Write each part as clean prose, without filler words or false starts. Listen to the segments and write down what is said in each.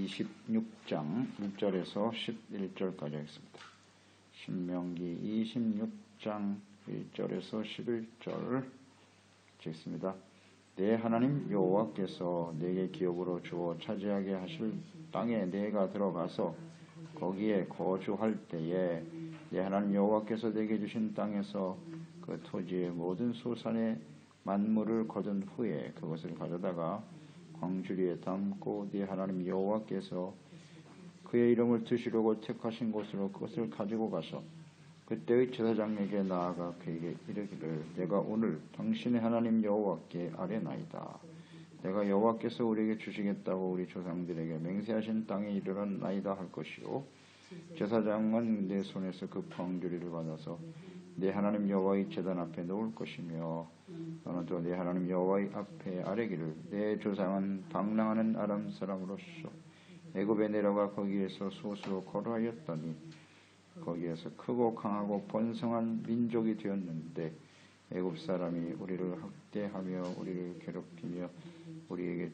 26장 1절에서 11절까지 하겠습니다. 신명기 26장 1절에서 11절 읽겠습니다. 내 하나님 여호와께서 내게 기업으로 주어 차지하게 하실 땅에 내가 들어가서 거기에 거주할 때에 내 하나님 여호와께서 내게 주신 땅에서 그 토지의 모든 소산의 만물을 거둔 후에 그것을 가져다가 광주리에 담고 네 하나님 여호와께서 그의 이름을 두시려고 택하신 곳으로 그것을 가지고 가서 그때의 제사장에게 나아가 그에게 이르기를 내가 오늘 당신의 하나님 여호와께 아뢰나이다. 내가 여호와께서 우리에게 주시겠다고 우리 조상들에게 맹세하신 땅에 이르렀나이다 할 것이요 제사장은 내 손에서 그 광주리를 받아서 내 하나님 여호와의 제단 앞에 놓을 것이며 너는 또 내 하나님 여호와의 앞에 아뢰기를 내 조상은 방랑하는 아람 사람으로서 애굽에 내려가 거기에서 소수로 거류하였더니 거기에서 크고 강하고 번성한 민족이 되었는데 애굽 사람이 우리를 학대하며 우리를 괴롭히며 우리에게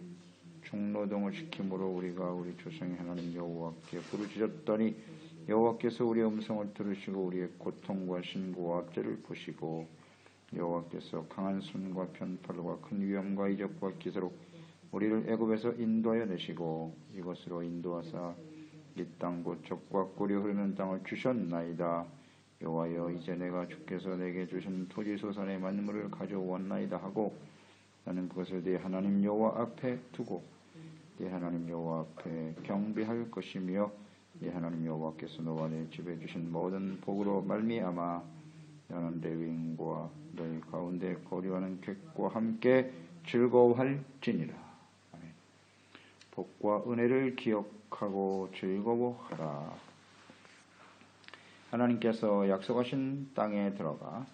중노동을 시키므로 우리가 우리 조상의 하나님 여호와께 부르짖었더니 여호와께서 우리의 음성을 들으시고 우리의 고통과 신고와 죄를 보시고 여호와께서 강한 손과 편팔과 큰 위엄과 이적과 기사로 우리를 애굽에서 인도하여 내시고 이곳으로 인도하사 이 땅 곧 젖과 꿀이 흐르는 땅을 주셨나이다. 여호와여 이제 내가 주께서 내게 주신 토지 소산의 만물을 가져왔나이다 하고 나는 그것을 네 하나님 여호와 앞에 두고 네 하나님 여호와 앞에 경배할 것이며 네 하나님 여호와께서 너와 내 집에 주신 모든 복으로 말미암아 너는 레위인과 너희 가운데 거류하는 객과 함께 즐거워할지니라. 아멘. 복과 은혜를 기억하고 즐거워하라. 하나님께서 약속하신 땅에 들어가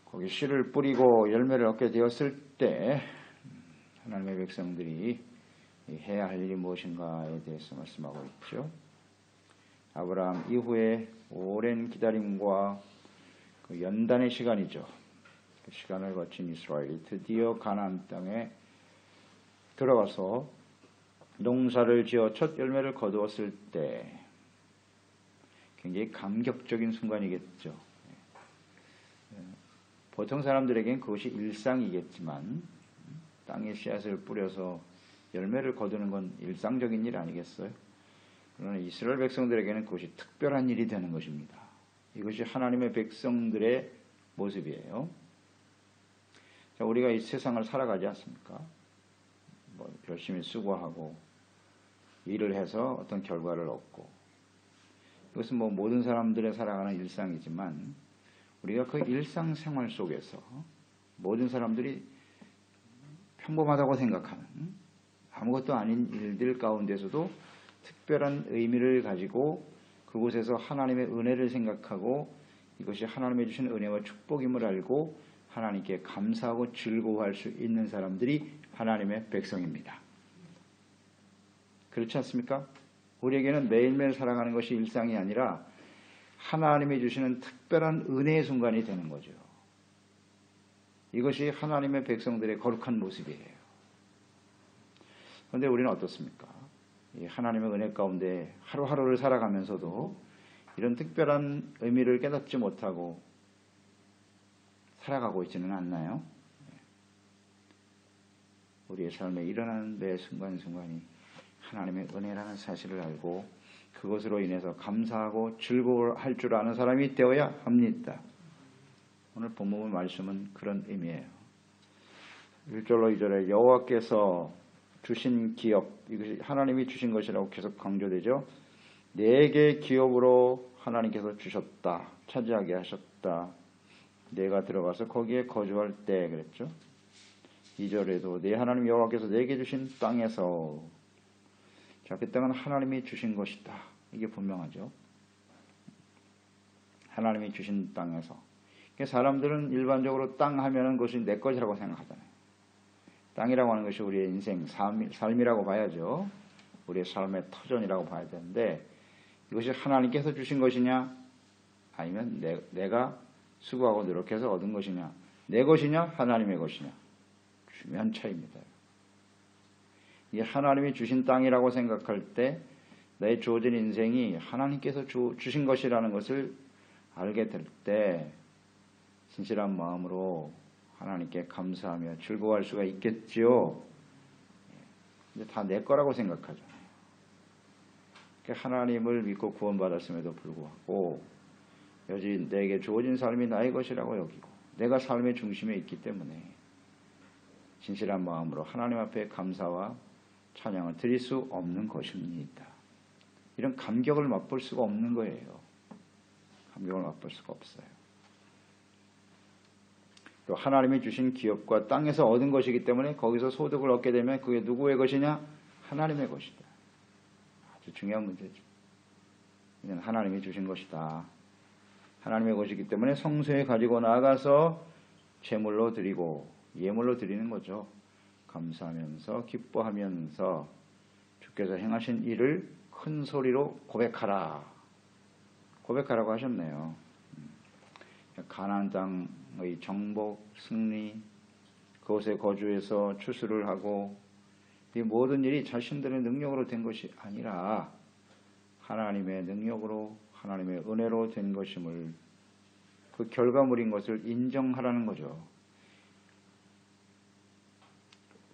거기 씨를 뿌리고 열매를 얻게 되었을 때 하나님의 백성들이 해야 할 일이 무엇인가에 대해서 말씀하고 있죠. 아브라함 이후에 오랜 기다림과 그 연단의 시간이죠. 그 시간을 거친 이스라엘이 드디어 가나안 땅에 들어가서 농사를 지어 첫 열매를 거두었을 때 굉장히 감격적인 순간이겠죠. 보통 사람들에겐 그것이 일상이겠지만 땅에 씨앗을 뿌려서 열매를 거두는 건 일상적인 일 아니겠어요? 그러나 이스라엘 백성들에게는 그것이 특별한 일이 되는 것입니다. 이것이 하나님의 백성들의 모습이에요. 자, 우리가 이 세상을 살아가지 않습니까? 열심히 수고하고 일을 해서 어떤 결과를 얻고 이것은 모든 사람들의 살아가는 일상이지만 우리가 그 일상생활 속에서 모든 사람들이 평범하다고 생각하는 아무것도 아닌 일들 가운데서도 특별한 의미를 가지고 그곳에서 하나님의 은혜를 생각하고 이것이 하나님의 주신 은혜와 축복임을 알고 하나님께 감사하고 즐거워할 수 있는 사람들이 하나님의 백성입니다. 그렇지 않습니까? 우리에게는 매일매일 살아가는 것이 일상이 아니라 하나님이 주시는 특별한 은혜의 순간이 되는 거죠. 이것이 하나님의 백성들의 거룩한 모습이에요. 그런데 우리는 어떻습니까? 이 하나님의 은혜 가운데 하루하루를 살아가면서도 이런 특별한 의미를 깨닫지 못하고 살아가고 있지는 않나요? 우리의 삶에 일어나는 매 순간순간이 하나님의 은혜라는 사실을 알고 그것으로 인해서 감사하고 즐거워할 줄 아는 사람이 되어야 합니다. 오늘 본문 말씀은 그런 의미예요. 1절로 2절에 여호와께서 주신 기업, 이것이 하나님이 주신 것이라고 계속 강조되죠. 내게 기업으로 하나님께서 주셨다. 차지하게 하셨다. 내가 들어가서 거기에 거주할 때 그랬죠. 2절에도 내 하나님 여호와께서 내게 주신 땅에서 자, 그 땅은 하나님이 주신 것이다. 이게 분명하죠. 하나님이 주신 땅에서. 사람들은 일반적으로 땅 하면은 그것이 내 것이라고 생각하잖아요. 땅이라고 하는 것이 우리의 인생, 삶이라고 봐야죠. 우리의 삶의 터전이라고 봐야 되는데 이것이 하나님께서 주신 것이냐 아니면 내가 수고하고 노력해서 얻은 것이냐 내 것이냐 하나님의 것이냐 중요한 차이입니다. 이 하나님이 주신 땅이라고 생각할 때 내 주어진 인생이 하나님께서 주신 것이라는 것을 알게 될 때 진실한 마음으로 하나님께 감사하며 즐거워할 수가 있겠지요. 이제 다 내 거라고 생각하잖아요. 하나님을 믿고 구원받았음에도 불구하고 여지 내게 주어진 삶이 나의 것이라고 여기고 내가 삶의 중심에 있기 때문에 진실한 마음으로 하나님 앞에 감사와 찬양을 드릴 수 없는 것입니다. 이런 감격을 맛볼 수가 없는 거예요. 감격을 맛볼 수가 없어요. 또 하나님이 주신 기업과 땅에서 얻은 것이기 때문에 거기서 소득을 얻게 되면 그게 누구의 것이냐? 하나님의 것이다. 아주 중요한 문제죠. 이건 하나님이 주신 것이다. 하나님의 것이기 때문에 성소에 가지고 나아가서 제물로 드리고 예물로 드리는 거죠. 감사하면서 기뻐하면서 주께서 행하신 일을 큰 소리로 고백하라. 고백하라고 하셨네요. 가나안 땅의 정복, 승리, 그곳에 거주해서 추수를 하고 이 모든 일이 자신들의 능력으로 된 것이 아니라 하나님의 능력으로 하나님의 은혜로 된 것임을 그 결과물인 것을 인정하라는 거죠.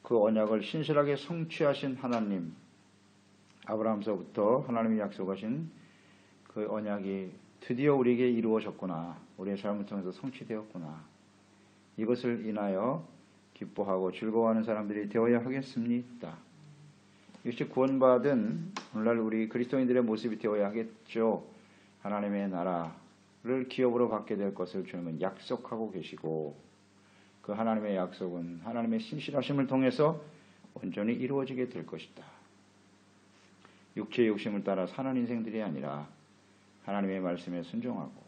그 언약을 신실하게 성취하신 하나님, 아브라함서부터 하나님이 약속하신 그 언약이 드디어 우리에게 이루어졌구나. 우리의 삶을 통해서 성취되었구나. 이것을 인하여 기뻐하고 즐거워하는 사람들이 되어야 하겠습니다. 이것이 구원받은 오늘날 우리 그리스도인들의 모습이 되어야 하겠죠. 하나님의 나라를 기업으로 받게 될 것을 주님은 약속하고 계시고 그 하나님의 약속은 하나님의 신실하심을 통해서 온전히 이루어지게 될 것이다. 육체의 욕심을 따라 사는 인생들이 아니라 하나님의 말씀에 순종하고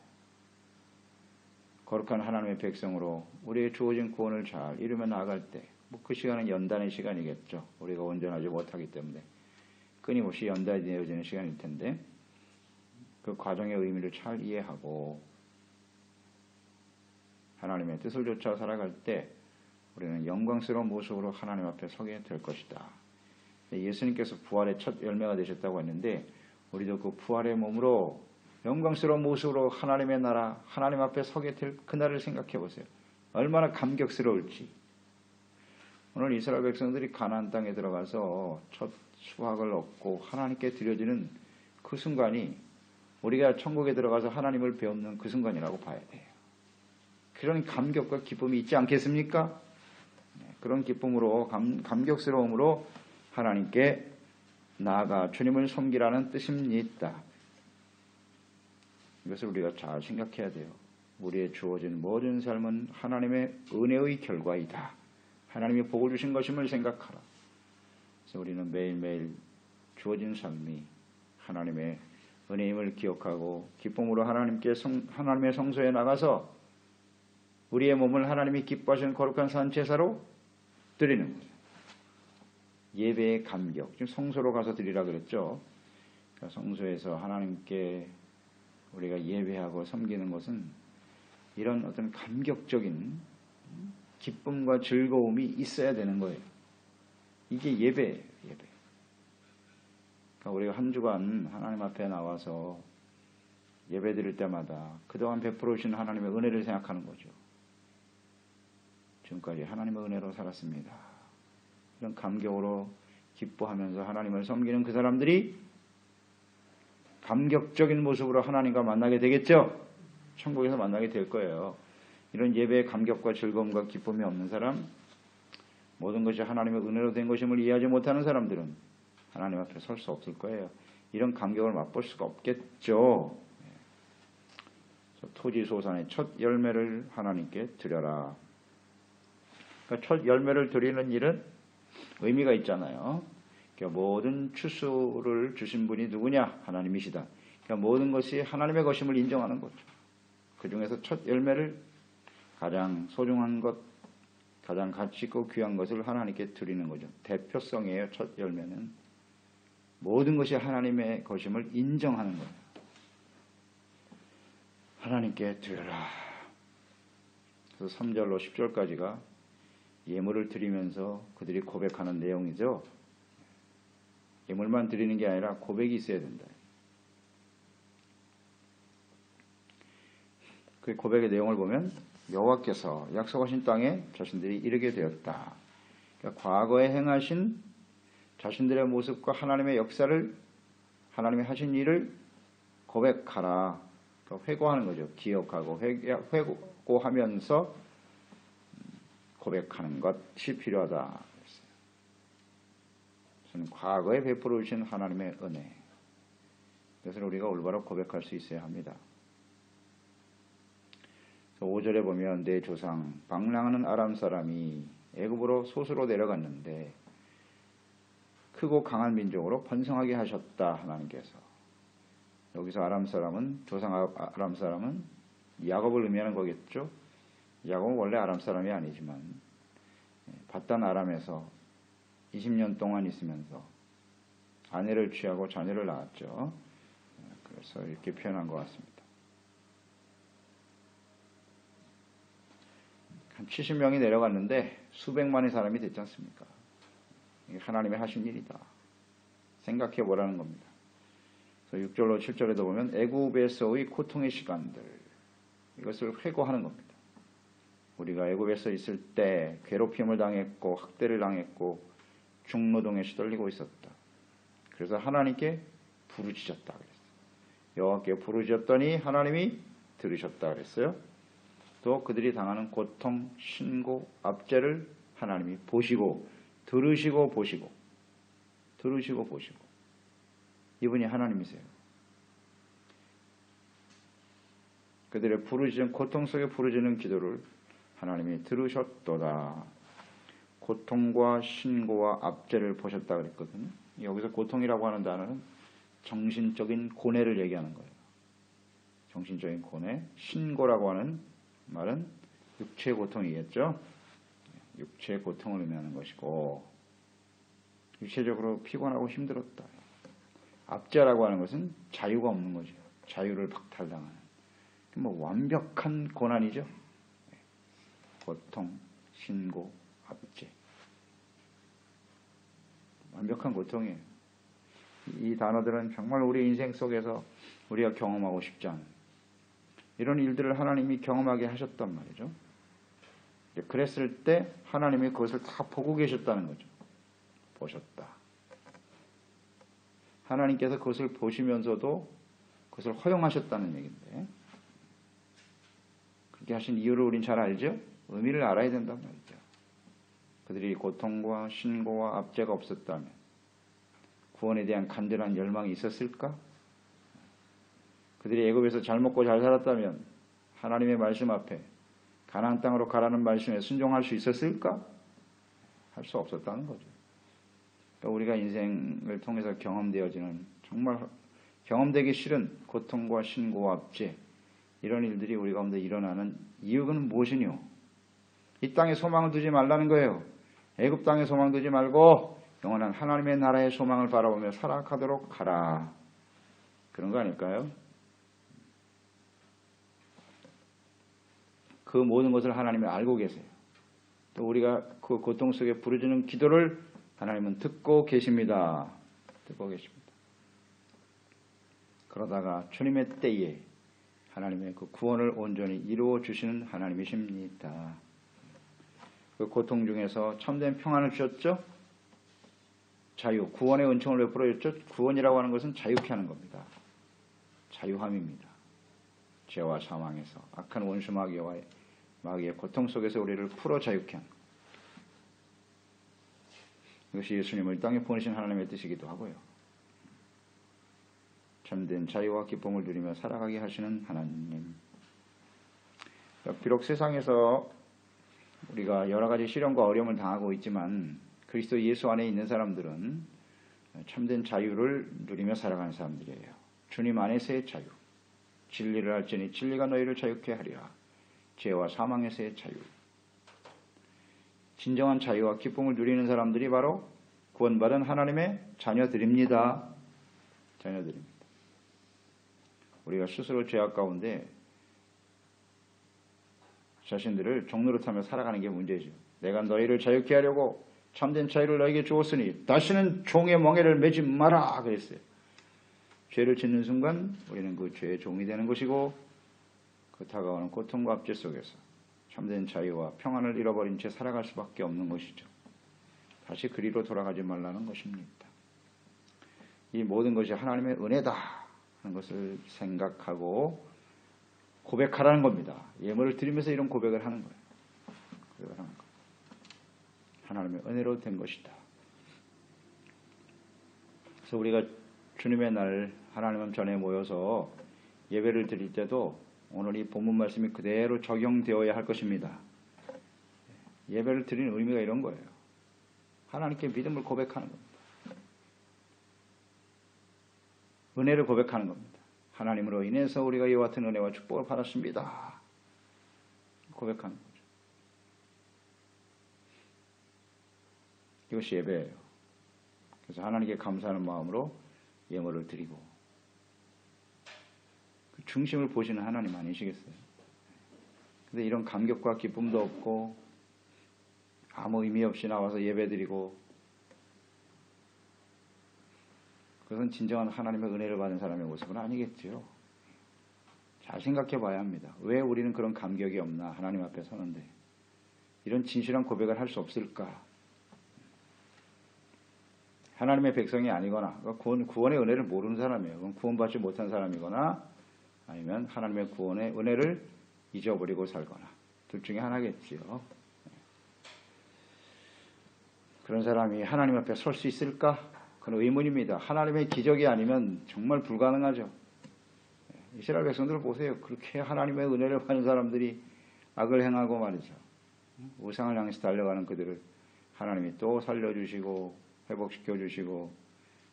거룩한 하나님의 백성으로 우리의 주어진 구원을 잘 이루며 나아갈 때 그 시간은 연단의 시간이겠죠. 우리가 온전하지 못하기 때문에 끊임없이 연단이 되어지는 시간일 텐데 그 과정의 의미를 잘 이해하고 하나님의 뜻을 쫓아 살아갈 때 우리는 영광스러운 모습으로 하나님 앞에 서게 될 것이다. 예수님께서 부활의 첫 열매가 되셨다고 했는데 우리도 그 부활의 몸으로 영광스러운 모습으로 하나님의 나라, 하나님 앞에 서게 될 그날을 생각해 보세요. 얼마나 감격스러울지. 오늘 이스라엘 백성들이 가나안 땅에 들어가서 첫 수확을 얻고 하나님께 드려지는 그 순간이 우리가 천국에 들어가서 하나님을 배우는 그 순간이라고 봐야 돼요. 그런 감격과 기쁨이 있지 않겠습니까? 그런 기쁨으로 감격스러움으로 하나님께 나아가 주님을 섬기라는 뜻입니다. 이것을 우리가 잘 생각해야 돼요. 우리의 주어진 모든 삶은 하나님의 은혜의 결과이다. 하나님이 복을 주신 것임을 생각하라. 그래서 우리는 매일매일 주어진 삶이 하나님의 은혜임을 기억하고 기쁨으로 하나님의 성소에 나가서 우리의 몸을 하나님이 기뻐하시는 거룩한 산 제사로 드리는 거예요. 예배의 감격. 지금 성소로 가서 드리라 그랬죠. 그러니까 성소에서 하나님께 우리가 예배하고 섬기는 것은 이런 어떤 감격적인 기쁨과 즐거움이 있어야 되는 거예요. 이게 예배예요. 예배. 그러니까 우리가 한 주간 하나님 앞에 나와서 예배 드릴 때마다 그동안 베풀어 주신 하나님의 은혜를 생각하는 거죠. 지금까지 하나님의 은혜로 살았습니다. 이런 감격으로 기뻐하면서 하나님을 섬기는 그 사람들이 감격적인 모습으로 하나님과 만나게 되겠죠. 천국에서 만나게 될 거예요. 이런 예배의 감격과 즐거움과 기쁨이 없는 사람, 모든 것이 하나님의 은혜로 된 것임을 이해하지 못하는 사람들은 하나님 앞에 설 수 없을 거예요. 이런 감격을 맛볼 수가 없겠죠. 토지소산의 첫 열매를 하나님께 드려라. 그러니까 첫 열매를 드리는 일은 의미가 있잖아요. 그러니까 모든 추수를 주신 분이 누구냐? 하나님이시다. 그러니까 모든 것이 하나님의 것임을 인정하는 거죠. 그 중에서 첫 열매를 가장 소중한 것, 가장 가치 있고 귀한 것을 하나님께 드리는 거죠. 대표성이에요. 첫 열매는 모든 것이 하나님의 것임을 인정하는 거예요. 하나님께 드려라. 그래서 3절로 10절까지가 예물을 드리면서 그들이 고백하는 내용이죠. 예물만 드리는 게 아니라 고백이 있어야 된다. 그 고백의 내용을 보면 여호와께서 약속하신 땅에 자신들이 이르게 되었다. 그러니까 과거에 행하신 자신들의 모습과 하나님의 역사를, 하나님이 하신 일을 고백하라. 그러니까 회고하는 거죠. 기억하고 회고하면서 고백하는 것이 필요하다. 그래서 과거에 베풀어 주신 하나님의 은혜, 그것을 우리가 올바로 고백할 수 있어야 합니다. 5절에 보면 내 조상 방랑하는 아람 사람이 애굽으로 소수로 내려갔는데 크고 강한 민족으로 번성하게 하셨다. 하나님께서. 여기서 아람 사람은, 조상 아람 사람은 야곱을 의미하는 거겠죠. 야곱은 원래 아람 사람이 아니지만 바단 아람에서 20년 동안 있으면서 아내를 취하고 자녀를 낳았죠. 그래서 이렇게 표현한 것 같습니다. 한 70명이 내려갔는데 수백만의 사람이 됐지 않습니까? 이게 하나님의 하신 일이다. 생각해 보라는 겁니다. 그래서 6절로 7절에도 보면 애굽에서의 고통의 시간들, 이것을 회고하는 겁니다. 우리가 애굽에서 있을 때 괴롭힘을 당했고 학대를 당했고 중노동에 시달리고 있었다. 그래서 하나님께 부르짖었다 그랬어요. 여호와께 부르짖었더니 하나님이 들으셨다 그랬어요. 또 그들이 당하는 고통, 신고, 압제를 하나님이 보시고 들으시고 보시고 이분이 하나님이세요. 그들의 부르짖은 고통 속에 부르짖는 기도를 하나님이 들으셨도다. 고통과 신고와 압제를 보셨다 그랬거든요. 여기서 고통이라고 하는 단어는 정신적인 고뇌를 얘기하는 거예요. 정신적인 고뇌. 신고라고 하는 말은 육체의 고통이겠죠. 육체의 고통을 의미하는 것이고, 육체적으로 피곤하고 힘들었다. 압제라고 하는 것은 자유가 없는 거죠. 자유를 박탈당하는. 완벽한 고난이죠. 고통, 신고, 압제. 완벽한 고통이에요. 이 단어들은 정말 우리 인생 속에서 우리가 경험하고 싶지 않은 이런 일들을 하나님이 경험하게 하셨단 말이죠. 그랬을 때 하나님이 그것을 다 보고 계셨다는 거죠. 보셨다. 하나님께서 그것을 보시면서도 그것을 허용하셨다는 얘기인데, 그렇게 하신 이유를 우린 잘 알죠? 의미를 알아야 된단 말이죠. 그들이 고통과 신고와 압제가 없었다면 구원에 대한 간절한 열망이 있었을까? 그들이 애굽에서 잘 먹고 잘 살았다면 하나님의 말씀 앞에 가나안 땅으로 가라는 말씀에 순종할 수 있었을까? 할 수 없었다는 거죠. 그러니까 우리가 인생을 통해서 경험되어지는, 정말 경험되기 싫은 고통과 신고와 압제, 이런 일들이 우리 가운데 일어나는 이유는 무엇이뇨? 이 땅에 소망을 두지 말라는 거예요. 애굽 땅에 소망 두지 말고 영원한 하나님의 나라의 소망을 바라보며 살아가도록 하라. 그런 거 아닐까요? 그 모든 것을 하나님이 알고 계세요. 또 우리가 그 고통 속에 부르짖는 기도를 하나님은 듣고 계십니다. 듣고 계십니다. 그러다가 주님의 때에 하나님의 그 구원을 온전히 이루어 주시는 하나님이십니다. 그 고통 중에서 참된 평안을 주셨죠? 자유, 구원의 은총을 베풀어 줬죠? 구원이라고 하는 것은 자유케 하는 겁니다. 자유함입니다. 죄와 사망에서, 악한 원수 마귀의 고통 속에서 우리를 풀어 자유케 하는 것. 이것이 예수님을 땅에 보내신 하나님의 뜻이기도 하고요. 참된 자유와 기쁨을 누리며 살아가게 하시는 하나님. 비록 세상에서 우리가 여러 가지 시련과 어려움을 당하고 있지만 그리스도 예수 안에 있는 사람들은 참된 자유를 누리며 살아가는 사람들이에요. 주님 안에서의 자유. 진리를 알지니 진리가 너희를 자유케 하리라. 죄와 사망에서의 자유. 진정한 자유와 기쁨을 누리는 사람들이 바로 구원받은 하나님의 자녀들입니다. 자녀들입니다. 우리가 스스로 죄악 가운데 자신들을 종노릇하며 살아가는 게 문제죠. 내가 너희를 자유케 하려고 참된 자유를 너에게 주었으니 다시는 종의 멍에를 매지 마라 그랬어요. 죄를 짓는 순간 우리는 그 죄의 종이 되는 것이고 그 다가오는 고통과 압제 속에서 참된 자유와 평안을 잃어버린 채 살아갈 수밖에 없는 것이죠. 다시 그리로 돌아가지 말라는 것입니다. 이 모든 것이 하나님의 은혜다 하는 것을 생각하고 고백하라는 겁니다. 예물을 드리면서 이런 고백을 하는 거예요. 고백을 하는 거예요. 하나님의 은혜로 된 것이다. 그래서 우리가 주님의 날 하나님 전에 모여서 예배를 드릴 때도 오늘 이 본문 말씀이 그대로 적용되어야 할 것입니다. 예배를 드리는 의미가 이런 거예요. 하나님께 믿음을 고백하는 겁니다. 은혜를 고백하는 겁니다. 하나님으로 인해서 우리가 이와 같은 은혜와 축복을 받았습니다. 고백하는 거죠. 이것이 예배예요. 그래서 하나님께 감사하는 마음으로 예물을 드리고 그 중심을 보시는 하나님 아니시겠어요? 근데 이런 감격과 기쁨도 없고 아무 의미 없이 나와서 예배드리고 그것은 진정한 하나님의 은혜를 받은 사람의 모습은 아니겠죠. 잘 생각해 봐야 합니다. 왜 우리는 그런 감격이 없나? 하나님 앞에 서는데 이런 진실한 고백을 할 수 없을까? 하나님의 백성이 아니거나 구원의 은혜를 모르는 사람이에요. 그건 구원받지 못한 사람이거나 아니면 하나님의 구원의 은혜를 잊어버리고 살거나 둘 중에 하나겠지요. 그런 사람이 하나님 앞에 설 수 있을까? 그건 의문입니다. 하나님의 기적이 아니면 정말 불가능하죠. 이스라엘 백성들을 보세요. 그렇게 하나님의 은혜를 받는 사람들이 악을 행하고 말이죠. 우상을 향해서 달려가는 그들을 하나님이 또 살려주시고 회복시켜 주시고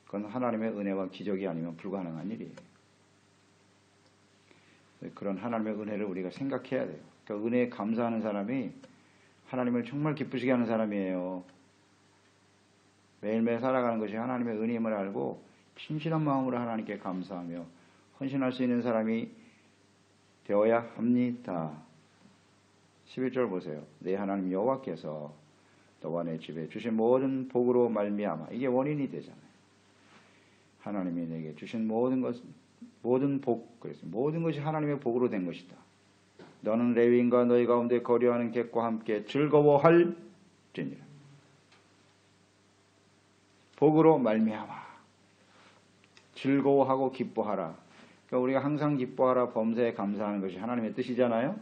그건 하나님의 은혜와 기적이 아니면 불가능한 일이에요. 그런 하나님의 은혜를 우리가 생각해야 돼요. 그러니까 은혜에 감사하는 사람이 하나님을 정말 기쁘시게 하는 사람이에요. 매일매일 살아가는 것이 하나님의 은혜임을 알고 진실한 마음으로 하나님께 감사하며 헌신할 수 있는 사람이 되어야 합니다. 11절 보세요. 내 하나님 여호와께서 너와 내 집에 주신 모든 복으로 말미암아 이게 원인이 되잖아요. 하나님이 내게 주신 모든 복, 그래서 모든 것이 하나님의 복으로 된 것이다. 너는 레위인과 너희 가운데 거류하는 객과 함께 즐거워할지니라. 복으로 말미암아 즐거워하고 기뻐하라. 그러니까 우리가 항상 기뻐하라 범사에 감사하는 것이 하나님의 뜻이잖아요.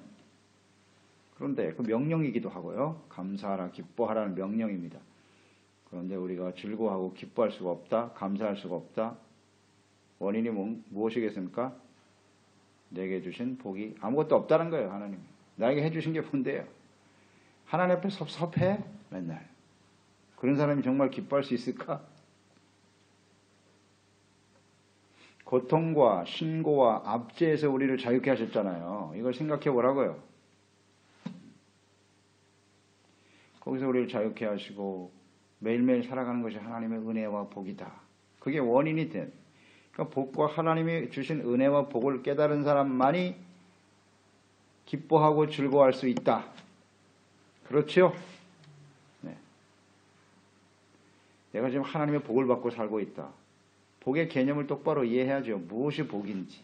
그런데 그 명령이기도 하고요. 감사하라 기뻐하라는 명령입니다. 그런데 우리가 즐거워하고 기뻐할 수가 없다. 감사할 수가 없다. 원인이 무엇이겠습니까? 내게 주신 복이 아무것도 없다는 거예요. 하나님 나에게 해주신 게 뭔데요? 하나님 앞에 섭섭해 맨날. 그런 사람이 정말 기뻐할 수 있을까? 고통과 신고와 압제에서 우리를 자유케 하셨잖아요. 이걸 생각해 보라고요. 거기서 우리를 자유케 하시고 매일매일 살아가는 것이 하나님의 은혜와 복이다. 그게 원인이 된. 그러니까 복과 하나님이 주신 은혜와 복을 깨달은 사람만이 기뻐하고 즐거워할 수 있다. 그렇죠? 네. 내가 지금 하나님의 복을 받고 살고 있다. 복의 개념을 똑바로 이해해야죠. 무엇이 복인지.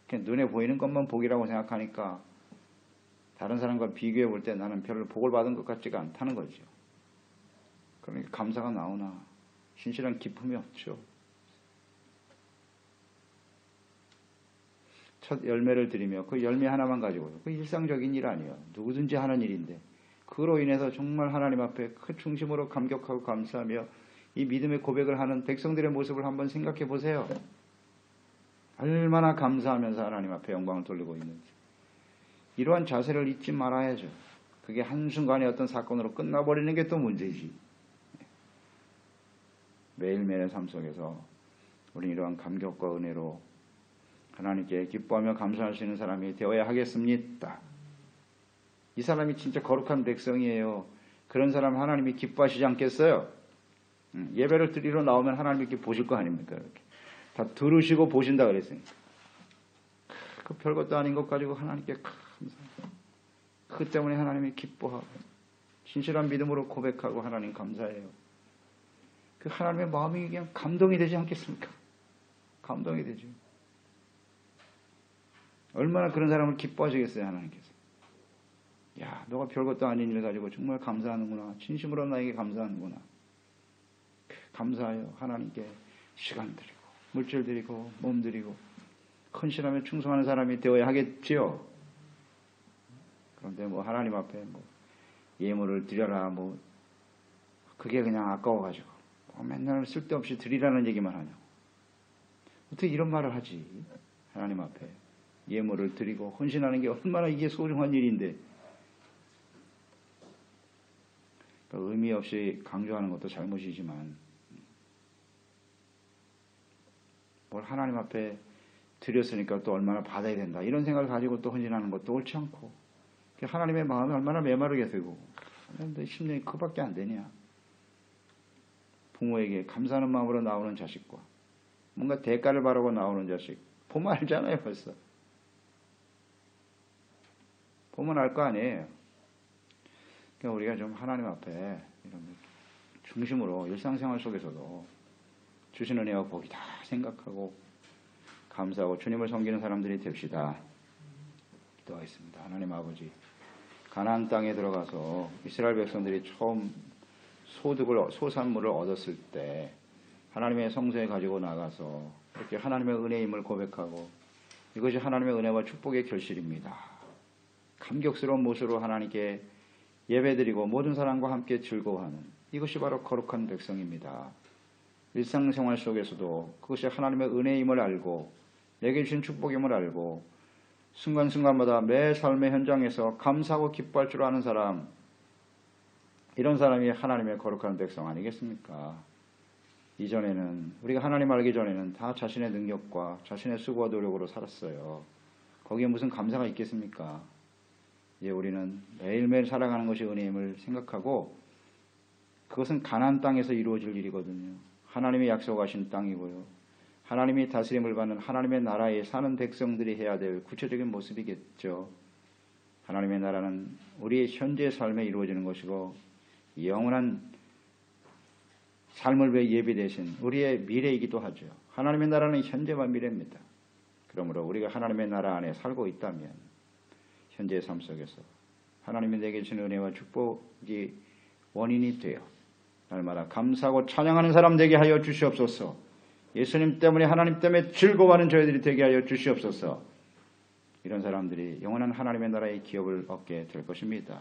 그냥 눈에 보이는 것만 복이라고 생각하니까 다른 사람과 비교해 볼 때 나는 별로 복을 받은 것 같지가 않다는 거죠. 그러니까 감사가 나오나 신실한 기쁨이 없죠. 첫 열매를 드리며 그 열매 하나만 가지고요. 그 일상적인 일 아니에요. 누구든지 하는 일인데 그로 인해서 정말 하나님 앞에 그 중심으로 감격하고 감사하며 이 믿음의 고백을 하는 백성들의 모습을 한번 생각해 보세요. 얼마나 감사하면서 하나님 앞에 영광을 돌리고 있는지. 이러한 자세를 잊지 말아야죠. 그게 한순간에 어떤 사건으로 끝나버리는 게 또 문제지. 매일매일의 삶 속에서 우리는 이러한 감격과 은혜로 하나님께 기뻐하며 감사할 수 있는 사람이 되어야 하겠습니다. 이 사람이 진짜 거룩한 백성이에요. 그런 사람 하나님이 기뻐하시지 않겠어요? 예배를 드리러 나오면 하나님이 이렇게 보실 거 아닙니까? 이렇게. 다 들으시고 보신다 그랬으니까. 그 별것도 아닌 것 가지고 하나님께 감사합니다. 그 때문에 하나님이 기뻐하고 진실한 믿음으로 고백하고 하나님 감사해요. 그 하나님의 마음이 그냥 감동이 되지 않겠습니까? 감동이 되죠. 얼마나 그런 사람을 기뻐하시겠어요, 하나님께서. 야, 너가 별것도 아닌 일 가지고 정말 감사하는구나. 진심으로 나에게 감사하는구나. 감사해요. 하나님께 시간 드리고, 물질 드리고, 몸 드리고, 헌신하며 충성하는 사람이 되어야 하겠지요. 그런데 뭐 하나님 앞에 뭐 예물을 드려라, 뭐 그게 그냥 아까워가지고 맨날 쓸데없이 드리라는 얘기만 하냐고. 어떻게 이런 말을 하지? 하나님 앞에 예물을 드리고 헌신하는 게 얼마나 이게 소중한 일인데, 그러니까 의미 없이 강조하는 것도 잘못이지만 뭘 하나님 앞에 드렸으니까 또 얼마나 받아야 된다 이런 생각을 가지고 또 헌신하는 것도 옳지 않고, 하나님의 마음이 얼마나 메마르게 되고, 내 심령이 그밖에 안 되냐. 부모에게 감사하는 마음으로 나오는 자식과 뭔가 대가를 바라고 나오는 자식, 보면 알잖아요. 벌써 보면 알 거 아니에요. 그러니까 우리가 좀 하나님 앞에 이런 중심으로 일상생활 속에서도 주신 은혜와 복이 다 생각하고 감사하고 주님을 섬기는 사람들이 됩시다. 기도하겠습니다. 하나님 아버지, 가나안 땅에 들어가서 이스라엘 백성들이 처음 소산물을 얻었을 때 하나님의 성소에 가지고 나가서 이렇게 하나님의 은혜임을 고백하고, 이것이 하나님의 은혜와 축복의 결실입니다. 감격스러운 모습으로 하나님께 예배드리고 모든 사람과 함께 즐거워하는, 이것이 바로 거룩한 백성입니다. 일상생활 속에서도 그것이 하나님의 은혜임을 알고 내게 주신 축복임을 알고 순간순간마다 매 삶의 현장에서 감사하고 기뻐할 줄 아는 사람, 이런 사람이 하나님의 거룩한 백성 아니겠습니까? 이전에는, 우리가 하나님 알기 전에는 다 자신의 능력과 자신의 수고와 노력으로 살았어요. 거기에 무슨 감사가 있겠습니까? 이제 우리는 매일매일 살아가는 것이 은혜임을 생각하고, 그것은 가나안 땅에서 이루어질 일이거든요. 하나님의 약속하신 땅이고요. 하나님이 다스림을 받는 하나님의 나라에 사는 백성들이 해야 될 구체적인 모습이겠죠. 하나님의 나라는 우리의 현재 삶에 이루어지는 것이고, 영원한 삶을 위해 예비되신 우리의 미래이기도 하죠. 하나님의 나라는 현재와 미래입니다. 그러므로 우리가 하나님의 나라 안에 살고 있다면 현재의 삶 속에서 하나님이 내게 주신 은혜와 축복이 원인이 되어 날마다 감사하고 찬양하는 사람 되게 하여 주시옵소서. 예수님 때문에, 하나님 때문에 즐거워하는 저희들이 되게 하여 주시옵소서. 이런 사람들이 영원한 하나님의 나라의 기업을 얻게 될 것입니다.